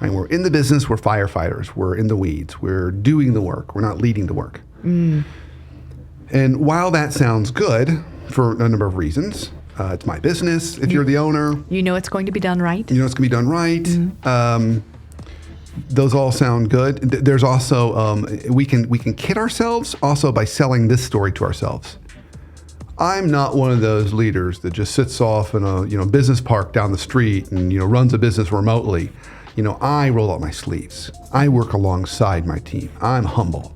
Right? We're in the business, we're firefighters, we're in the weeds, we're doing the work, we're not leading the work. And while that sounds good for a number of reasons, it's my business. If you're the owner, you know it's going to be done right. You know it's going to be done right. Those all sound good. There's also we can kid ourselves also by selling this story to ourselves. I'm not one of those leaders that just sits off in a business park down the street and runs a business remotely. I roll up my sleeves. I work alongside my team. I'm humble.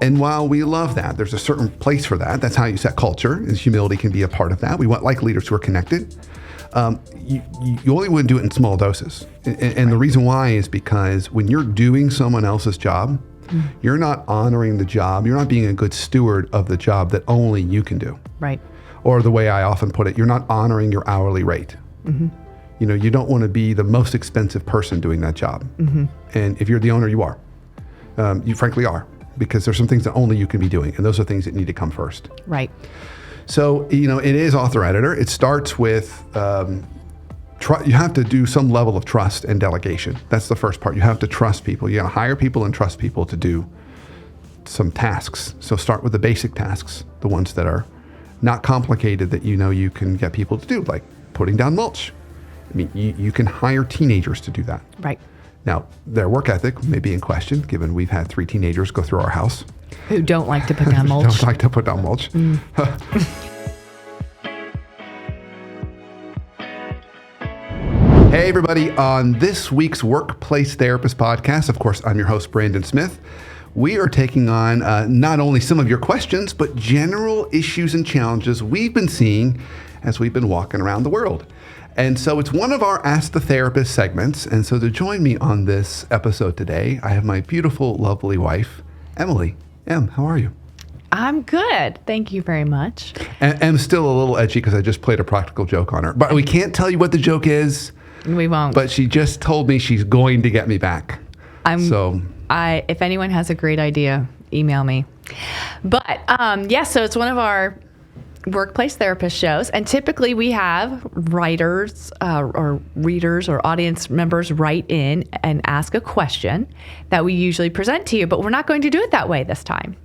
And while we love that, there's a certain place for that. That's how you set culture, and humility can be a part of that. We want leaders who are connected. You only want to do it in small doses. And the reason why is because when you're doing someone else's job, you're not honoring the job. You're not being a good steward of the job that only you can do. Right. Or the way I often put it, you're not honoring your hourly rate. You don't want to be the most expensive person doing that job. And if you're the owner, you are. You frankly are, because there's some things that only you can be doing, and those are things that need to come first. Right. So, it is author-editor. It starts with, you have to do some level of trust and delegation. That's the first part. You have to trust people. You got to hire people and trust people to do some tasks. So start with the basic tasks, the ones that are not complicated that you can get people to do, like putting down mulch. I mean, you can hire teenagers to do that. Right. Now, their work ethic may be in question, given we've had 3 teenagers go through our house. Who don't like to put down mulch. Don't like to put down mulch. Hey, everybody. On this week's Workplace Therapist podcast, of course, I'm your host, Brandon Smith. We are taking on not only some of your questions, but general issues and challenges we've been seeing as we've been walking around the world. And so it's one of our Ask the Therapist segments. And so to join me on this episode today, I have my beautiful, lovely wife, Emily. Em, how are you? I'm good. Thank you very much. And Em's still a little edgy because I just played a practical joke on her. But we can't tell you what the joke is. We won't. But she just told me she's going to get me back. If anyone has a great idea, email me. But so it's one of our workplace therapist shows, and typically we have writers or readers or audience members write in and ask a question that we usually present to you, but we're not going to do it that way this time.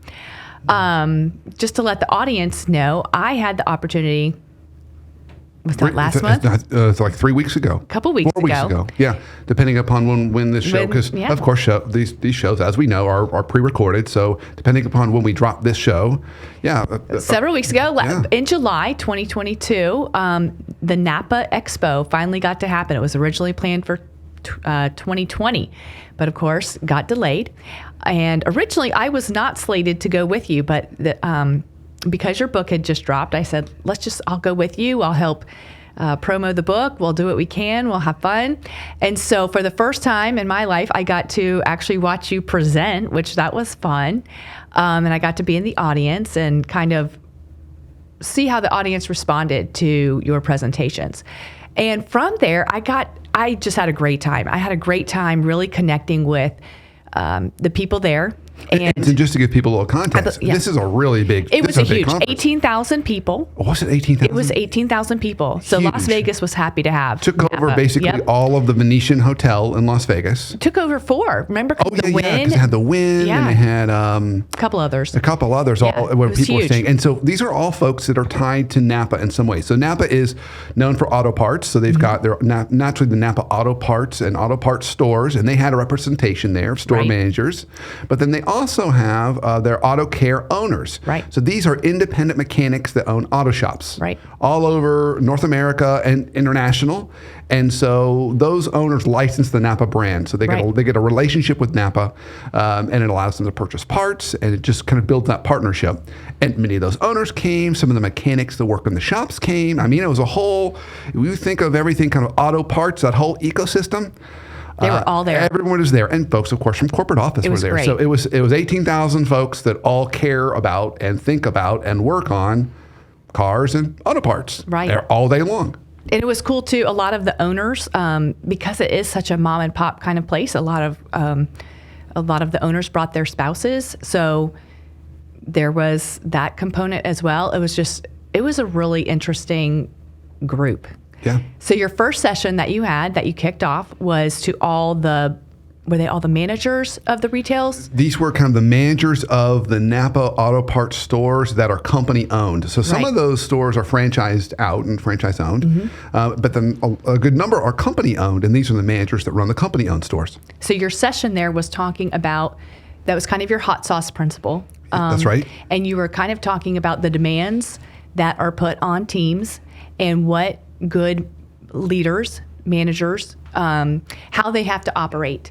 Just to let the audience know, I had the opportunity. Was that last month? It's like 3 weeks ago. A couple weeks ago. 4 weeks ago. Yeah, depending upon when this show, because of course these shows, as we know, are pre-recorded. So depending upon when we drop this show, several weeks ago, in July 2022, the NAPA Expo finally got to happen. It was originally planned for 2020, but of course got delayed. And originally I was not slated to go with you, but because your book had just dropped, I said, I'll go with you. I'll help promo the book. We'll do what we can. We'll have fun. And so for the first time in my life, I got to actually watch you present, which that was fun. And I got to be in the audience and kind of see how the audience responded to your presentations. And from there, I just had a great time. I had a great time really connecting with the people there. And just to give people a little context, this is a really big. It was a huge 18,000 people. Was it 18,000? It was 18,000 people. So huge. Las Vegas was happy to have. Took over basically all of the Venetian Hotel in Las Vegas. Took over 4. Remember the Wynn? Yeah, because they had the Wynn and they had a couple others. All where people were staying. And so these are all folks that are tied to NAPA in some way. So NAPA is known for auto parts. So they've got their naturally the NAPA auto parts and auto parts stores, and they had a representation there of store managers. But then they also have their auto care owners. Right. So these are independent mechanics that own auto shops. Right. All over North America and international. And so those owners license the NAPA brand. So they get a relationship with NAPA, and it allows them to purchase parts, and it just kind of builds that partnership. And many of those owners came. Some of the mechanics that work in the shops came. I mean, it was a whole, you think of everything kind of auto parts, that whole ecosystem. They were all there. Everyone was there. And folks, of course, from corporate office were there. Great. So it was 18,000 folks that all care about and think about and work on cars and auto parts. Right. They're all day long. And it was cool, too. A lot of the owners, because it is such a mom and pop kind of place, a lot of the owners brought their spouses. So there was that component as well. It was a really interesting group. Yeah. So your first session that you kicked off was to were they all the managers of the retails? These were kind of the managers of the NAPA auto parts stores that are company owned. So some of those stores are franchised out and franchise owned, but then a good number are company owned, and these are the managers that run the company owned stores. So your session there was talking about, that was kind of your hot sauce principle. That's right. And you were kind of talking about the demands that are put on teams and what good leaders, managers, how they have to operate.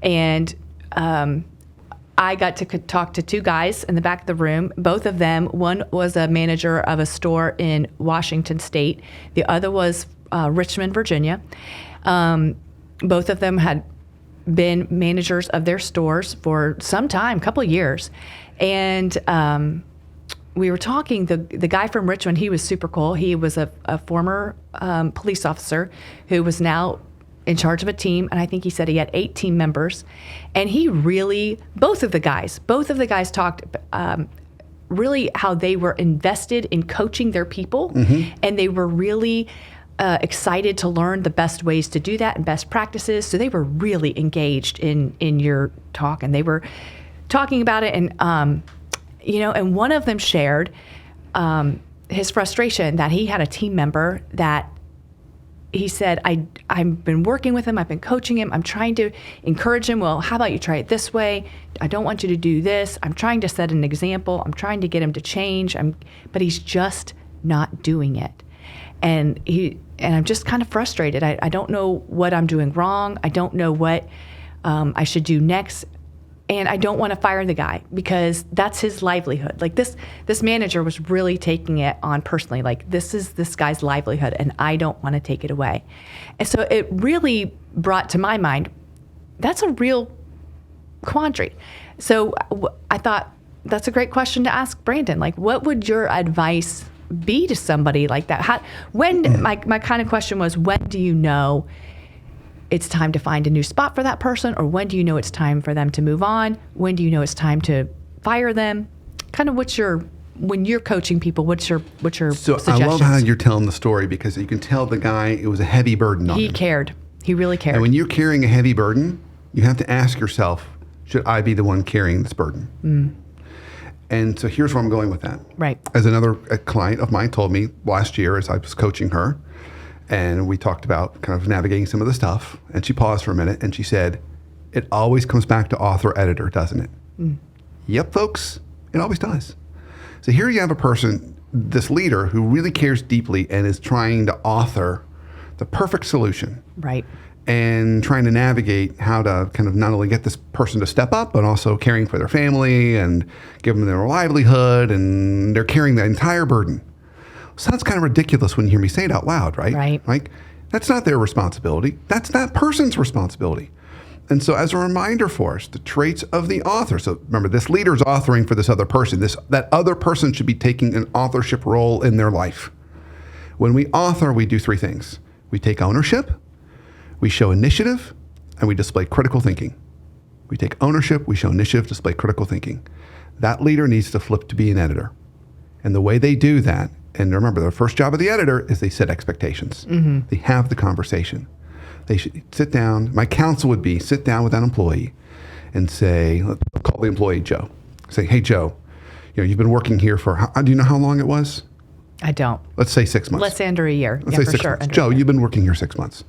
And I got to talk to two guys in the back of the room. Both of them, one was a manager of a store in Washington State. The other was Richmond, Virginia. Both of them had been managers of their stores for some time, a couple of years. And we were talking, the guy from Richmond, he was super cool. He was a former police officer who was now in charge of a team, and I think he said he had 8 team members. And he really, both of the guys talked really how they were invested in coaching their people, and they were really excited to learn the best ways to do that and best practices. So they were really engaged in your talk, and they were talking about it. And and one of them shared his frustration that he had a team member that he said, I've been working with him, I've been coaching him, I'm trying to encourage him. Well, how about you try it this way? I don't want you to do this. I'm trying to set an example. I'm trying to get him to change. But he's just not doing it. And I'm just kind of frustrated. I don't know what I'm doing wrong. I don't know what I should do next. And I don't want to fire the guy because that's his livelihood. Like this manager was really taking it on personally. Like this is this guy's livelihood, and I don't want to take it away. And so it really brought to my mind, that's a real quandary. So I thought that's a great question to ask Brandon. Like, what would your advice be to somebody like that? My kind of question was, when do you know it's time to find a new spot for that person, or when do you know it's time for them to move on? When do you know it's time to fire them? Kind of when you're coaching people, what's your suggestions? I love how you're telling the story, because you can tell the guy, it was a heavy burden on him. He cared. He really cared. And when you're carrying a heavy burden, you have to ask yourself, should I be the one carrying this burden? And so here's where I'm going with that. Right. As a client of mine told me last year as I was coaching her, and we talked about kind of navigating some of the stuff. And she paused for a minute and she said, it always comes back to author editor, doesn't it? Yep, folks, it always does. So here you have a person, this leader, who really cares deeply and is trying to author the perfect solution. Right. And trying to navigate how to kind of not only get this person to step up, but also caring for their family and give them their livelihood, and they're carrying the entire burden. Sounds kind of ridiculous when you hear me say it out loud, right? Right. Like, that's not their responsibility. That's that person's responsibility. And so as a reminder for us, the traits of the author. So remember, this leader's authoring for this other person. That other person should be taking an authorship role in their life. When we author, we do 3 things. We take ownership, we show initiative, and we display critical thinking. We take ownership, we show initiative, display critical thinking. That leader needs to flip to be an editor. And the way they do that, and remember, the first job of the editor is they set expectations. They have the conversation. They should sit down. My counsel would be sit down with that employee and say, let's call the employee Joe. Say, hey, Joe, you've been working here for, do you know how long it was? I don't. Let's say 6 months. Let's say under a year. Let's say 6 months. Joe, you've been working here 6 months.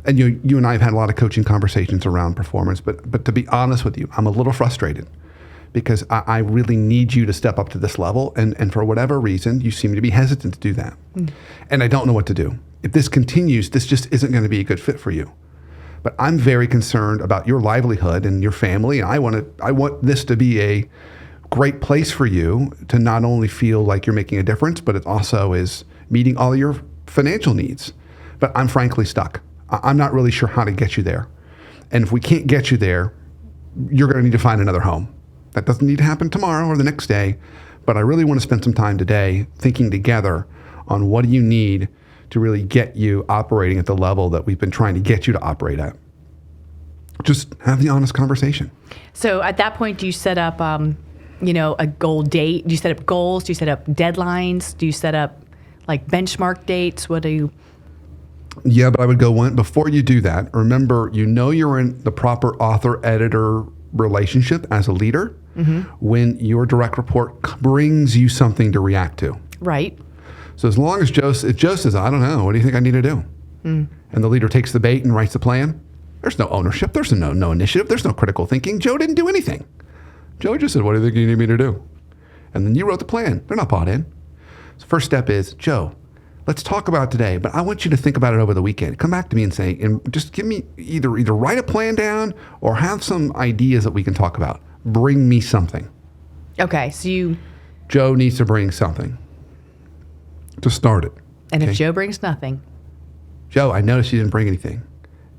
And you and I have had a lot of coaching conversations around performance, but to be honest with you, I'm a little frustrated because I really need you to step up to this level. And for whatever reason, you seem to be hesitant to do that. And I don't know what to do. If this continues, this just isn't going to be a good fit for you. But I'm very concerned about your livelihood and your family. And I want this to be a great place for you to not only feel like you're making a difference, but it also is meeting all your financial needs. But I'm frankly stuck. I'm not really sure how to get you there. And if we can't get you there, you're going to need to find another home. That doesn't need to happen tomorrow or the next day, but I really want to spend some time today thinking together on what do you need to really get you operating at the level that we've been trying to get you to operate at. Just have the honest conversation. So at that point, do you set up, a goal date? Do you set up goals? Do you set up deadlines? Do you set up like benchmark dates? What do you? Yeah, but I would go one before you do that. Remember, you're in the proper author-editor relationship as a leader when your direct report brings you something to react to. Right. So as long as Joe says, I don't know, what do you think I need to do? And the leader takes the bait and writes the plan, there's no ownership, there's no initiative, there's no critical thinking. Joe didn't do anything. Joe just said, what do you think you need me to do? And then you wrote the plan. They're not bought in. So first step is, Joe, let's talk about it today, but I want you to think about it over the weekend. Come back to me and say, and just give me either write a plan down or have some ideas that we can talk about. Bring me something. Okay, so Joe needs to bring something to start it. And if Joe brings nothing. Joe, I noticed you didn't bring anything.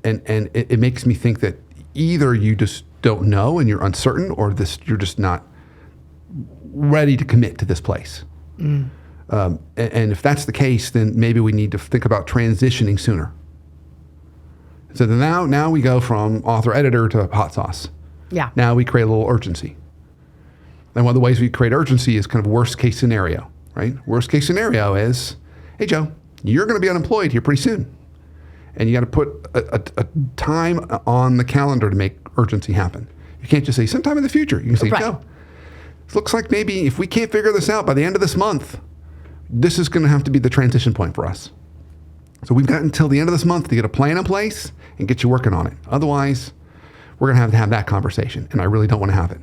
And it makes me think that either you just don't know and you're uncertain, or you're just not ready to commit to this place. And if that's the case, then maybe we need to think about transitioning sooner. So now we go from author-editor to hot sauce. Yeah. Now we create a little urgency. And one of the ways we create urgency is kind of worst case scenario, right? Worst case scenario is, hey, Joe, you're going to be unemployed here pretty soon. And you got to put a time on the calendar to make urgency happen. You can't just say sometime in the future. You can say, Joe, it looks like maybe if we can't figure this out by the end of this month, this is going to have to be the transition point for us. So we've got until the end of this month to get a plan in place and get you working on it. Otherwise, we're going to have that conversation, and I really don't want to have it.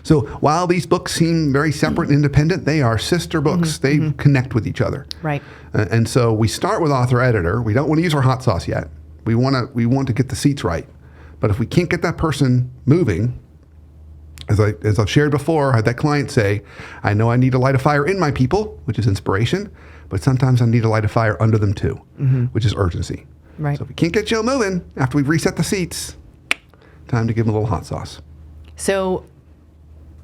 So while these books seem very separate and independent, they are sister books. They connect with each other. Right. And so we start with author-editor. We don't want to use our hot sauce yet. We want to get the seats right. But if we can't get that person moving, as I've shared before, I had that client say, I know I need to light a fire in my people, which is inspiration, but sometimes I need to light a fire under them too, which is urgency. Right. So if we can't get Joe moving after we've reset the seats, time to give him a little hot sauce. So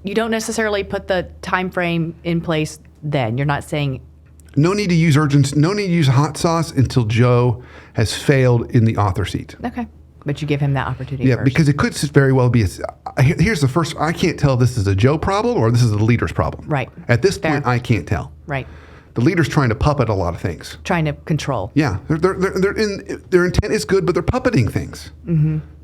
you don't necessarily put the time frame in place then. You're not saying... No need to use urgency. No need to use hot sauce until Joe has failed in the author seat. Okay. But you give him that opportunity Yeah, first. because it could very well be... Here's the first... I can't tell if this is a Joe problem or this is the leader's problem. Right. At this point, I can't tell. Right. The leader's trying to puppet a lot of things. Trying to control. Yeah. Their intent is good, but they're puppeting things.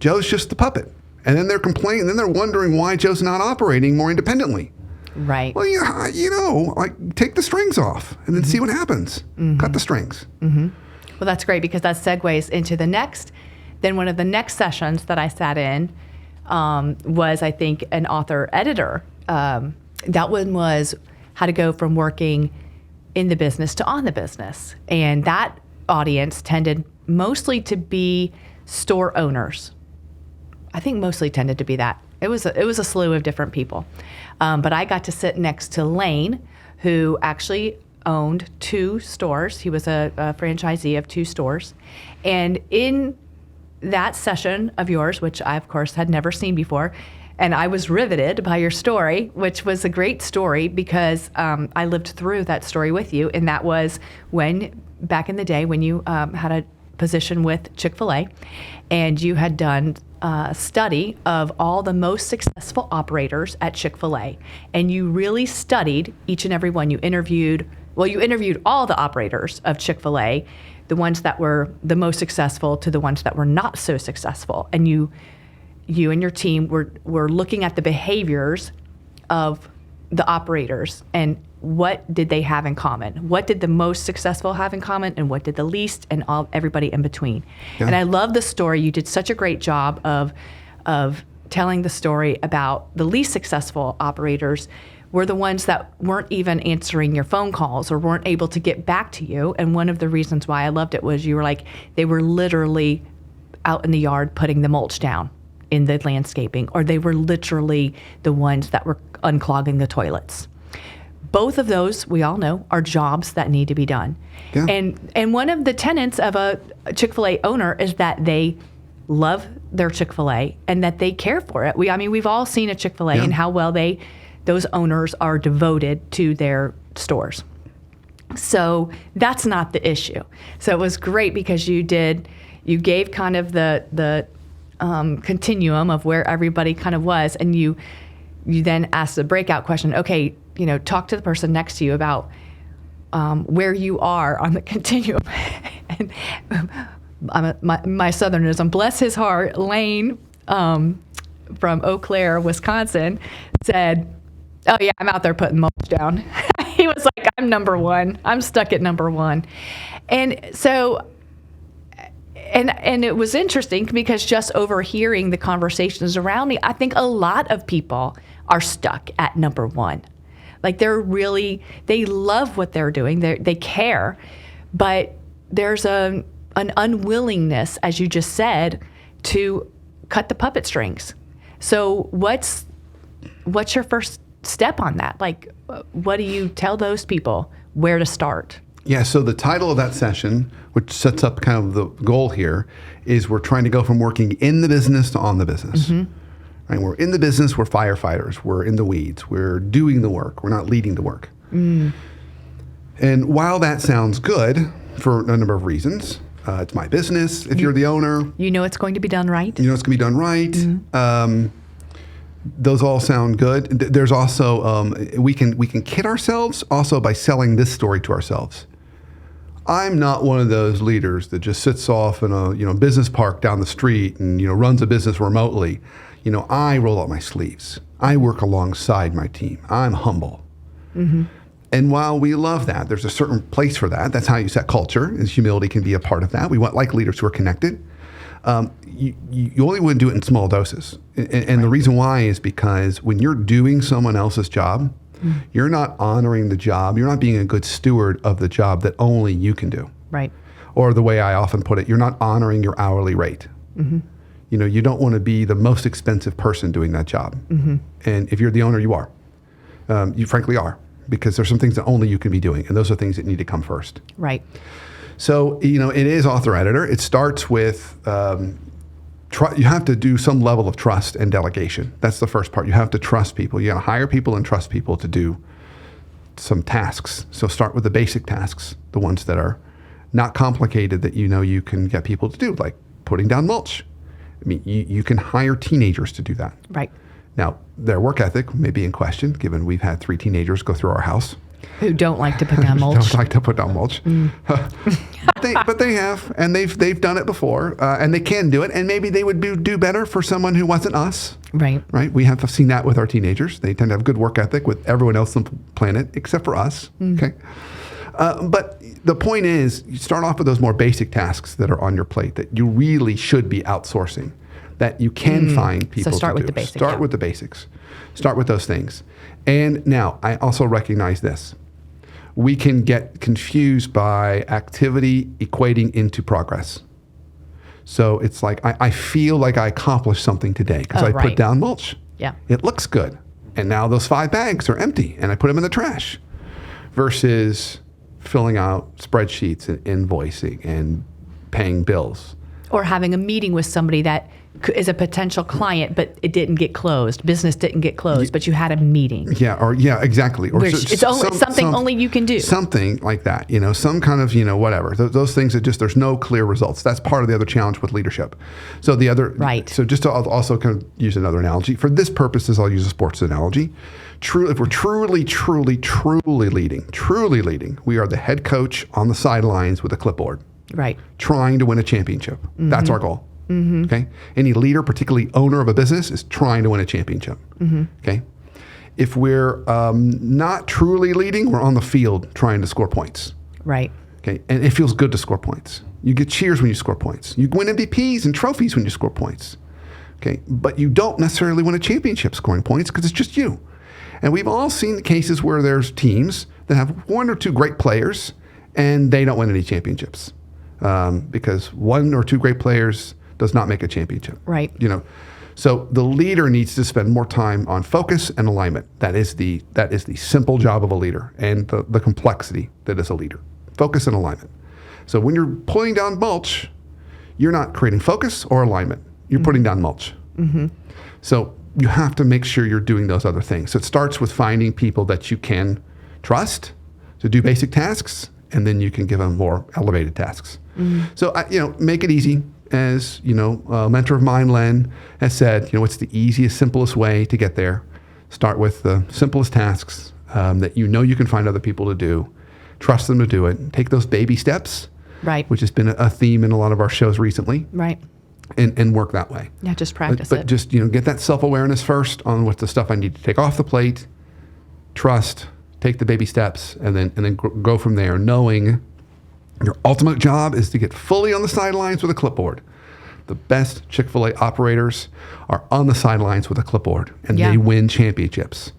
Joe's just the puppet. And then they're complaining, and then they're wondering why Joe's not operating more independently. Right. Well, take the strings off and then see what happens. Cut the strings. Well, that's great because that segues into the next. Then one of the next sessions that I sat in was, I think, an author-editor. That one was how to go from working in the business to on the business. And that audience tended mostly to be store owners. I think mostly tended to be that. It was a slew of different people. But I got to sit next to Lane, who actually owned 2 stores. He was a franchisee of 2 stores. And in that session of yours, which I, of course, had never seen before, and I was riveted by your story, which was a great story because I lived through that story with you. And that was back in the day when you had a position with Chick-fil-A and you had done a study of all the most successful operators at Chick-fil-A. And you really studied each and every one. You interviewed all the operators of Chick-fil-A, the ones that were the most successful to the ones that were not so successful. And you and your team were looking at the behaviors of the operators and what did they have in common? What did the most successful have in common and what did the least, and everybody in between? Yeah. And I love the story. You did such a great job of telling the story about the least successful operators were the ones that weren't even answering your phone calls or weren't able to get back to you. And one of the reasons why I loved it was you were like, they were literally out in the yard putting the mulch down in the landscaping, or they were literally the ones that were unclogging the toilets. Both of those, we all know, are jobs that need to be done. Yeah. And one of the tenets of a Chick-fil-A owner is that they love their Chick-fil-A and that they care for it. We've all seen a Chick-fil-A and how well those owners are devoted to their stores. So that's not the issue. So it was great because you gave kind of the continuum of where everybody kind of was, and you then asked the breakout question, okay, talk to the person next to you about where you are on the continuum. And my Southernism, bless his heart, Lane from Eau Claire, Wisconsin, said, "Oh yeah, I'm out there putting mulch down." He was like, "I'm number one. I'm stuck at number one." And so, and it was interesting because just overhearing the conversations around me, I think a lot of people are stuck at number one. Like they love what they're doing. They care, but there's an unwillingness, as you just said, to cut the puppet strings. So what's your first step on that? Like, what do you tell those people where to start? Yeah, so the title of that session, which sets up kind of the goal here, is we're trying to go from working in the business to on the business. Mm-hmm. Right? We're in the business, we're firefighters, we're in the weeds, we're doing the work, we're not leading the work. Mm. And while that sounds good for a number of reasons, it's my business. If you're the owner, you know it's going to be done right. You know it's going to be done right. Mm-hmm. Those all sound good. There's also we can kid ourselves also by selling this story to ourselves. I'm not one of those leaders that just sits off in a business park down the street and runs a business remotely. I roll up my sleeves. I work alongside my team. I'm humble. Mm-hmm. And while we love that, there's a certain place for that. That's how you set culture, and humility can be a part of that. We want leaders who are connected. You only wouldn't do it in small doses. And right. The reason why is because when you're doing someone else's job, you're not honoring the job. You're not being a good steward of the job that only you can do. Right. Or the way I often put it, you're not honoring your hourly rate. Mm-hmm. You don't want to be the most expensive person doing that job. Mm-hmm. And if you're the owner, you are. You frankly are, because there's some things that only you can be doing, and those are things that need to come first. Right. So, it is author-editor. It starts with, you have to do some level of trust and delegation. That's the first part. You have to trust people. You got to hire people and trust people to do some tasks. So start with the basic tasks, the ones that are not complicated that you can get people to do, like putting down mulch. I mean, you can hire teenagers to do that. Right. Now, their work ethic may be in question, given we've had 3 teenagers go through our house. Who don't like to put down mulch. Don't like to put down mulch. But they have, and they've done it before, and they can do it, and maybe they would do better for someone who wasn't us. Right. Right. We have seen that with our teenagers. They tend to have good work ethic with everyone else on the planet, except for us. Okay. But the point is, you start off with those more basic tasks that are on your plate that you really should be outsourcing, that you can find people to do. So start with the basics. Start with the basics. Start with those things. And now, I also recognize this. We can get confused by activity equating into progress. So it's like, I feel like I accomplished something today because I put down mulch. Yeah. It looks good. And now those 5 bags are empty and I put them in the trash. Versus filling out spreadsheets and invoicing and paying bills. Or having a meeting with somebody that is a potential client, but it didn't get closed. Business didn't get closed, but you had a meeting. Yeah, exactly. Or it's something only you can do. Something like that, some kind of, whatever. Those things that there's no clear results. That's part of the other challenge with leadership. So so just to also kind of use another analogy. For this purposes, I'll use a sports analogy. If we're truly leading, we are the head coach on the sidelines with a clipboard. Right. Trying to win a championship. Mm-hmm. That's our goal. Mm-hmm. Okay. Any leader, particularly owner of a business, is trying to win a championship. Mm-hmm. Okay. If we're not truly leading, we're on the field trying to score points. Right. Okay. And it feels good to score points. You get cheers when you score points. You win MVPs and trophies when you score points. Okay. But you don't necessarily win a championship scoring points because it's just you. And we've all seen cases where there's teams that have 1 or 2 great players and they don't win any championships because 1 or 2 great players does not make a championship. Right. So the leader needs to spend more time on focus and alignment. That is the simple job of a leader and the complexity that is a leader. Focus and alignment. So when you're pulling down mulch, you're not creating focus or alignment. You're putting down mulch. Mm-hmm. So you have to make sure you're doing those other things. So it starts with finding people that you can trust to do basic tasks, and then you can give them more elevated tasks. Mm-hmm. So, make it easy. As, a mentor of mine, Len, has said, what's the easiest, simplest way to get there? Start with the simplest tasks that you can find other people to do. Trust them to do it. Take those baby steps, Right. which has been a theme in a lot of our shows recently, Right. and work that way. Yeah, just practice But it. just, get that self-awareness first on what's the stuff I need to take off the plate, trust, take the baby steps, and then go from there, knowing your ultimate job is to get fully on the sidelines with a clipboard. The best Chick-fil-A operators are on the sidelines with a clipboard, and Yeah. they win championships.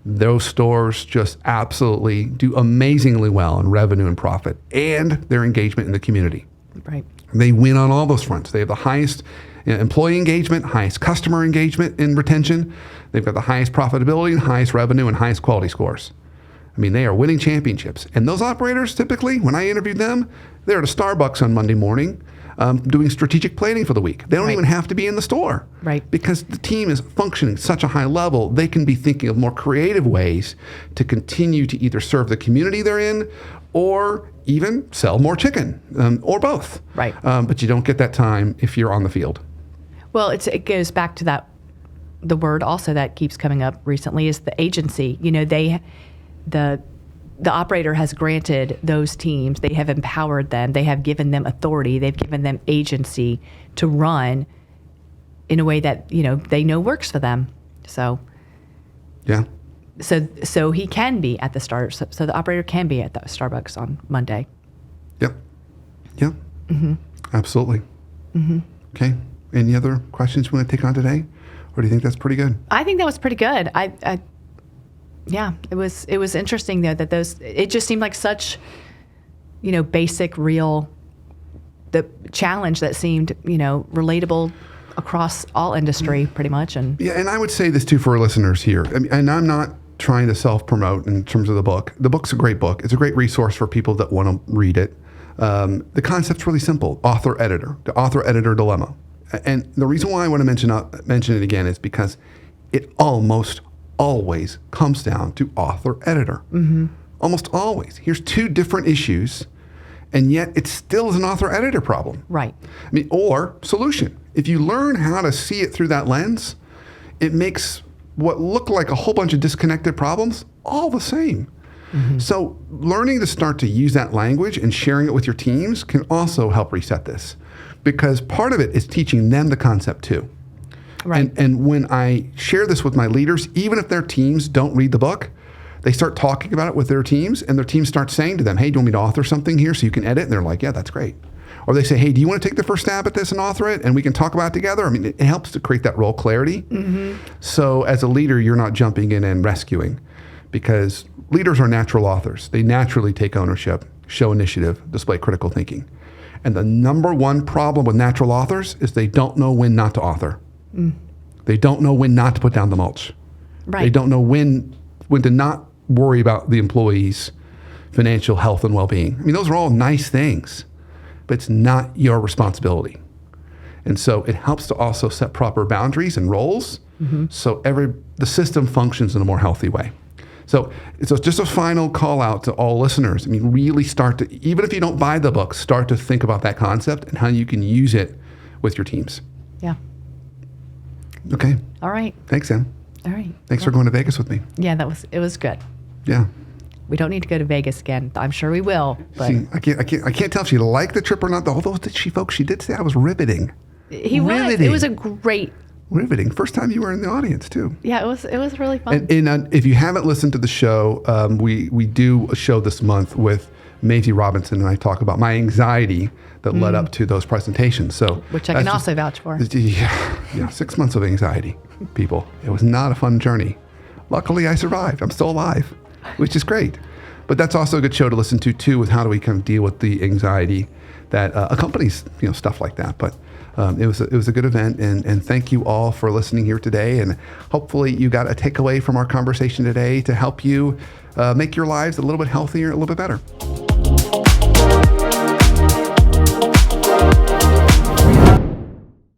Those stores just absolutely do amazingly well in revenue and profit and their engagement in the community. Right. They win on all those fronts. They have the highest employee engagement, highest customer engagement and retention. They've got the highest profitability and highest revenue and highest quality scores. I mean, they are winning championships. And those operators, typically, when I interviewed them, they're at a Starbucks on Monday morning doing strategic planning for the week. They don't even have to be in the store. Right. Because the team is functioning at such a high level, they can be thinking of more creative ways to continue to either serve the community they're in or even sell more chicken or both. Right. But you don't get that time if you're on the field. Well, it goes back to that. The word also that keeps coming up recently is the agency. The operator has granted those teams, they have empowered them, they have given them authority, they've given them agency to run in a way that, they know works for them. So, Yeah. so he can be at the so the operator can be at the Starbucks on Monday. Yep. Yep. Absolutely. Okay. Any other questions you want to take on today? Or do you think that's pretty good? I think that was pretty good. Yeah, it was interesting though that it just seemed like such, basic, real, the challenge that seemed, relatable across all industry pretty much. And Yeah, and I would say this too for our listeners here. I mean, and I'm not trying to self-promote in terms of the book. The book's a great book. It's a great resource for people that want to read it. The concept's really simple: author-editor, the author-editor dilemma. And the reason why I want to mention it again is because it almost always comes down to author-editor. Almost always. Here's two different issues, and yet it still is an author-editor problem. right, I mean, or solution. If you learn how to see it through that lens, it makes what look like a whole bunch of disconnected problems all the same. So learning to start to use that language and sharing it with your teams can also help reset this, because part of it is teaching them the concept too. right, And when I share this with my leaders, even if their teams don't read the book, they start talking about it with their teams, and their teams start saying to them, hey, do you want me to author something here so you can edit? And they're like, yeah, that's great. Or they say, hey, do you want to take the first stab at this and author it, and we can talk about it together? I mean, it helps to create that role clarity. So as a leader, you're not jumping in and rescuing, because leaders are natural authors. They naturally take ownership, show initiative, display critical thinking. And the number one problem with natural authors is they don't know when not to author. They don't know when not to put down the mulch. right. They don't know when to not worry about the employees' financial health and well-being. I mean, those are all nice things, but it's not your responsibility. And so it helps to also set proper boundaries and roles so the system functions in a more healthy way. So it's just a final call out to all listeners. I mean, really start to, even if you don't buy the book, start to think about that concept and how you can use it with your teams. Yeah. Okay. All right. Thanks, Em. All right. Thanks for going to Vegas with me. Yeah, it was good. Yeah. We don't need to go to Vegas again. I'm sure we will. But See, I can't tell if she liked the trip or not. Although she did say I was riveting. he was. Riveting. It was a great. Riveting. First time you were in the audience too. Yeah, it was really fun. And if you haven't listened to the show, we do a show this month with Maisie Robinson, and I talk about my anxiety that led up to those presentations. So Which I can also vouch for. Yeah, 6 months of anxiety, people. It was not a fun journey. Luckily, I survived. I'm still alive, which is great. But that's also a good show to listen to too, with how do we kind of deal with the anxiety that accompanies stuff like that. But it was a good event, and thank you all for listening here today. And hopefully you got a takeaway from our conversation today to help you make your lives a little bit healthier, a little bit better.